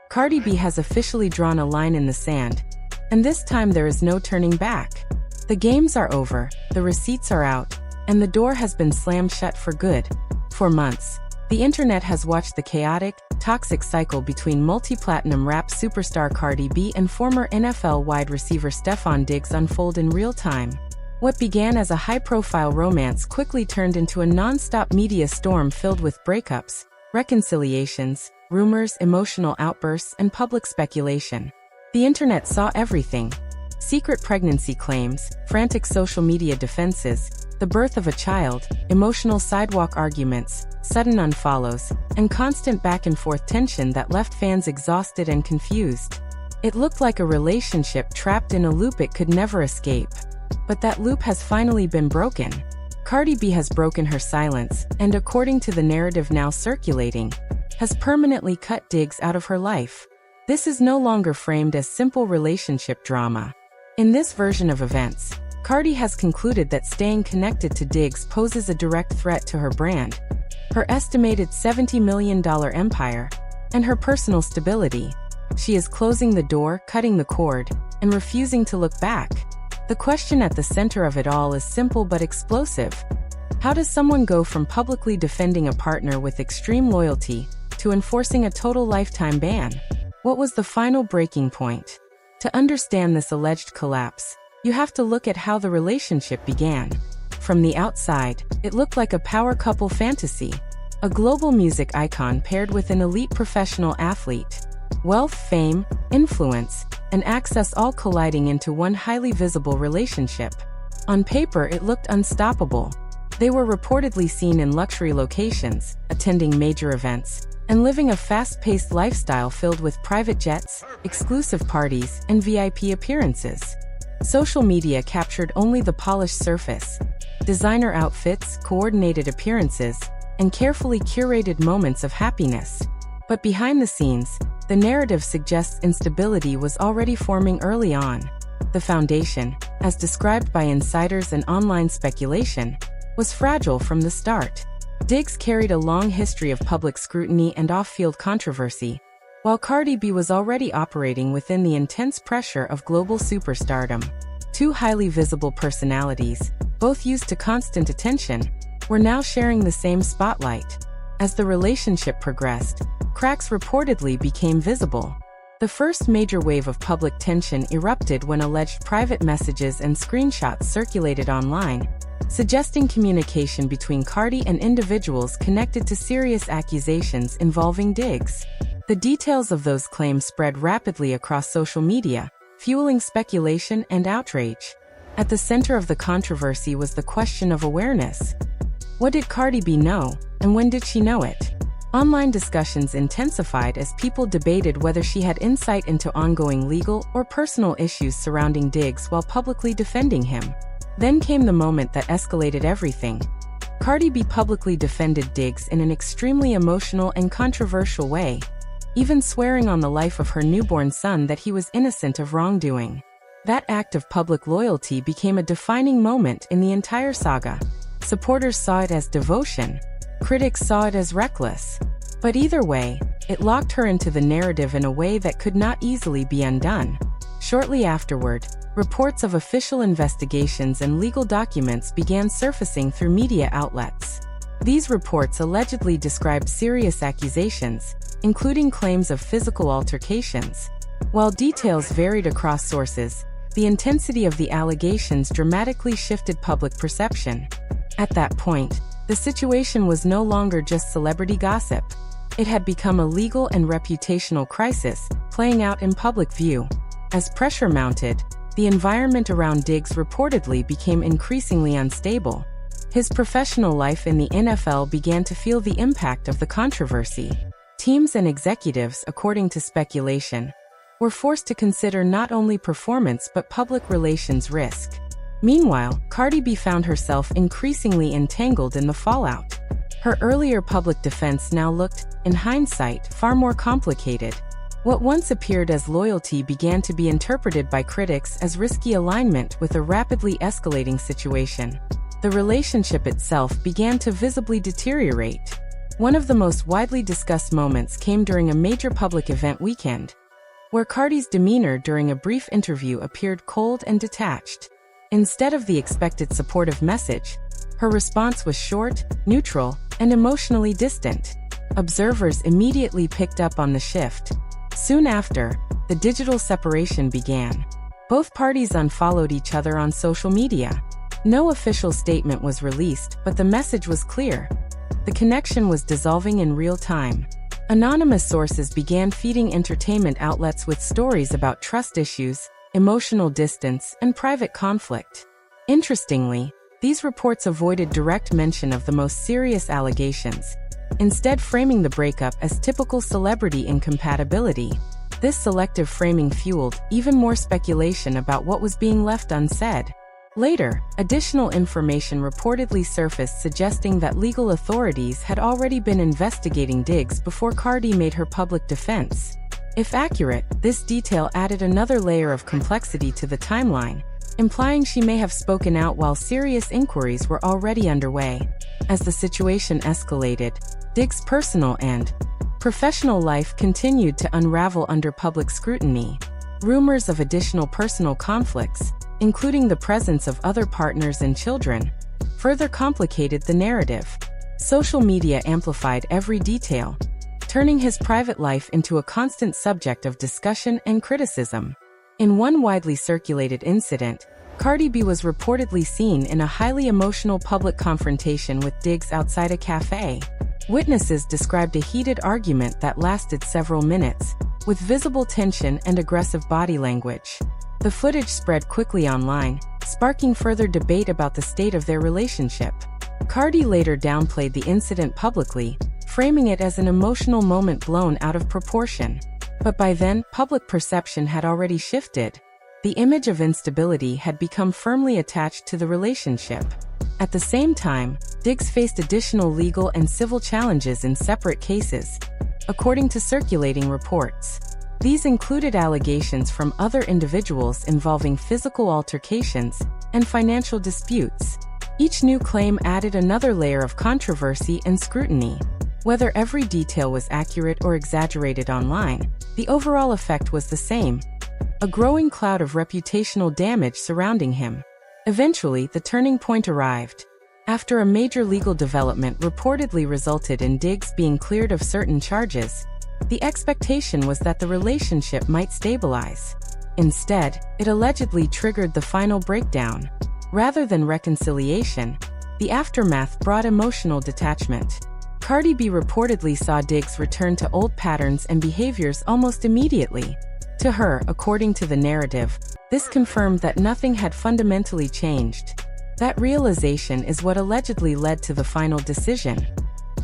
Cardi B has officially drawn a line in the sand, and this time there is no turning back. The games are over, the receipts are out, and the door has been slammed shut for good. For months, the internet has watched the chaotic, toxic cycle between multi-platinum rap superstar Cardi B and former NFL wide receiver Stefon Diggs unfold in real time. What began as a high-profile romance quickly turned into a non-stop media storm filled with breakups, reconciliations, rumors, emotional outbursts, and public speculation. The internet saw everything. Secret pregnancy claims, frantic social media defenses, the birth of a child, emotional sidewalk arguments, sudden unfollows, and constant back-and-forth tension that left fans exhausted and confused. It looked like a relationship trapped in a loop it could never escape. But that loop has finally been broken. Cardi B has broken her silence, and according to the narrative now circulating, has permanently cut Diggs out of her life. This is no longer framed as simple relationship drama. In this version of events, Cardi has concluded that staying connected to Diggs poses a direct threat to her brand, her estimated $70 million empire, and her personal stability. She is closing the door, cutting the cord, and refusing to look back. The question at the center of it all is simple but explosive. How does someone go from publicly defending a partner with extreme loyalty to enforcing a total lifetime ban? What was the final breaking point? To understand this alleged collapse, you have to look at how the relationship began. From the outside, it looked like a power couple fantasy. A global music icon paired with an elite professional athlete. Wealth, fame, influence, and access all colliding into one highly visible relationship. On paper, it looked unstoppable. They were reportedly seen in luxury locations, attending major events, and living a fast-paced lifestyle filled with private jets, exclusive parties, and VIP appearances. Social media captured only the polished surface. Designer outfits, coordinated appearances, and carefully curated moments of happiness. But behind the scenes, the narrative suggests instability was already forming early on. The foundation, as described by insiders and online speculation, was fragile from the start. Diggs carried a long history of public scrutiny and off-field controversy, while Cardi B was already operating within the intense pressure of global superstardom. Two highly visible personalities, both used to constant attention, were now sharing the same spotlight. As the relationship progressed, cracks reportedly became visible. The first major wave of public tension erupted when alleged private messages and screenshots circulated online, suggesting communication between Cardi and individuals connected to serious accusations involving Diggs. The details of those claims spread rapidly across social media, fueling speculation and outrage. At the center of the controversy was the question of awareness. What did Cardi B know, and when did she know it? Online discussions intensified as people debated whether she had insight into ongoing legal or personal issues surrounding Diggs while publicly defending him. Then came the moment that escalated everything. Cardi B publicly defended Diggs in an extremely emotional and controversial way, even swearing on the life of her newborn son that he was innocent of wrongdoing. That act of public loyalty became a defining moment in the entire saga. Supporters saw it as devotion. Critics saw it as reckless. But either way, it locked her into the narrative in a way that could not easily be undone. Shortly afterward, reports of official investigations and legal documents began surfacing through media outlets. These reports allegedly described serious accusations, including claims of physical altercations. While details varied across sources, the intensity of the allegations dramatically shifted public perception. At that point, the situation was no longer just celebrity gossip. It had become a legal and reputational crisis, playing out in public view. As pressure mounted, the environment around Diggs reportedly became increasingly unstable. His professional life in the NFL began to feel the impact of the controversy. Teams and executives, according to speculation, were forced to consider not only performance but public relations risk. Meanwhile, Cardi B found herself increasingly entangled in the fallout. Her earlier public defense now looked, in hindsight, far more complicated. What once appeared as loyalty began to be interpreted by critics as risky alignment with a rapidly escalating situation. The relationship itself began to visibly deteriorate. One of the most widely discussed moments came during a major public event weekend, where Cardi's demeanor during a brief interview appeared cold and detached. Instead of the expected supportive message, her response was short, neutral, and emotionally distant. Observers immediately picked up on the shift. Soon after, the digital separation began. Both parties unfollowed each other on social media. No official statement was released, but the message was clear. The connection was dissolving in real time. Anonymous sources began feeding entertainment outlets with stories about trust issues, emotional distance, and private conflict. Interestingly, these reports avoided direct mention of the most serious allegations, instead framing the breakup as typical celebrity incompatibility. This selective framing fueled even more speculation about what was being left unsaid. Later, additional information reportedly surfaced suggesting that legal authorities had already been investigating Diggs before Cardi made her public defense. If accurate, this detail added another layer of complexity to the timeline, implying she may have spoken out while serious inquiries were already underway. As the situation escalated, Diggs' personal and professional life continued to unravel under public scrutiny. Rumors of additional personal conflicts, including the presence of other partners and children, further complicated the narrative. Social media amplified every detail, turning his private life into a constant subject of discussion and criticism. In one widely circulated incident, Cardi B was reportedly seen in a highly emotional public confrontation with Diggs outside a cafe. Witnesses described a heated argument that lasted several minutes, with visible tension and aggressive body language. The footage spread quickly online, sparking further debate about the state of their relationship. Cardi later downplayed the incident publicly, framing it as an emotional moment blown out of proportion. But by then, public perception had already shifted. The image of instability had become firmly attached to the relationship. At the same time, Diggs faced additional legal and civil challenges in separate cases, according to circulating reports. These included allegations from other individuals involving physical altercations and financial disputes. Each new claim added another layer of controversy and scrutiny. Whether every detail was accurate or exaggerated online, the overall effect was the same: a growing cloud of reputational damage surrounding him. Eventually, the turning point arrived. After a major legal development reportedly resulted in Diggs being cleared of certain charges, the expectation was that the relationship might stabilize. Instead, it allegedly triggered the final breakdown. Rather than reconciliation, the aftermath brought emotional detachment. Cardi B reportedly saw Diggs return to old patterns and behaviors almost immediately. To her, according to the narrative, this confirmed that nothing had fundamentally changed. That realization is what allegedly led to the final decision: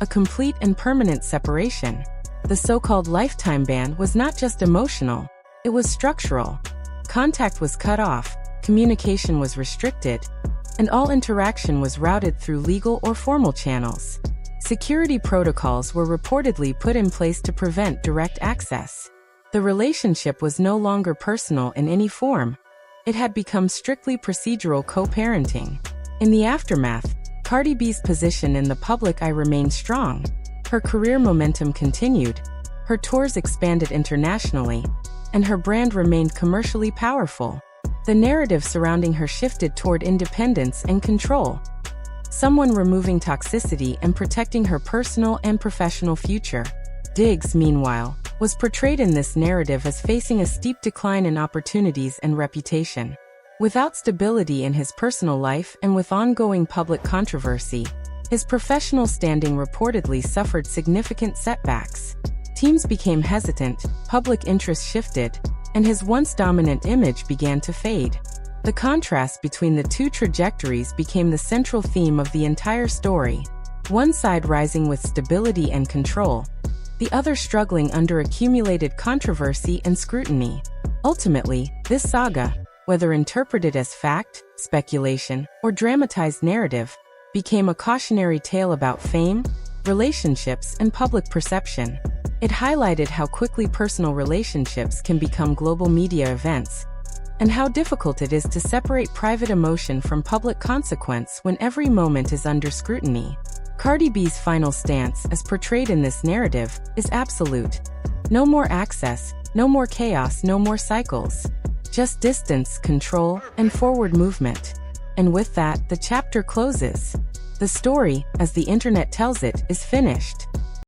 a complete and permanent separation. The so-called lifetime ban was not just emotional, it was structural. Contact was cut off, communication was restricted, and all interaction was routed through legal or formal channels. Security protocols were reportedly put in place to prevent direct access. The relationship was no longer personal in any form. It had become strictly procedural co-parenting. In the aftermath, Cardi B's position in the public eye remained strong. Her career momentum continued, her tours expanded internationally, and her brand remained commercially powerful. The narrative surrounding her shifted toward independence and control. Someone removing toxicity and protecting her personal and professional future. Diggs, meanwhile, was portrayed in this narrative as facing a steep decline in opportunities and reputation. Without stability in his personal life and with ongoing public controversy, his professional standing reportedly suffered significant setbacks. Teams became hesitant, public interest shifted, and his once dominant image began to fade. The contrast between the two trajectories became the central theme of the entire story. One side rising with stability and control, the other struggling under accumulated controversy and scrutiny. Ultimately, this saga, whether interpreted as fact, speculation, or dramatized narrative, became a cautionary tale about fame, relationships, and public perception. It highlighted how quickly personal relationships can become global media events, and how difficult it is to separate private emotion from public consequence when every moment is under scrutiny. Cardi B's final stance, as portrayed in this narrative, is absolute. No more access, no more chaos, no more cycles. Just distance, control, and forward movement. And with that, the chapter closes. The story, as the internet tells it, is finished.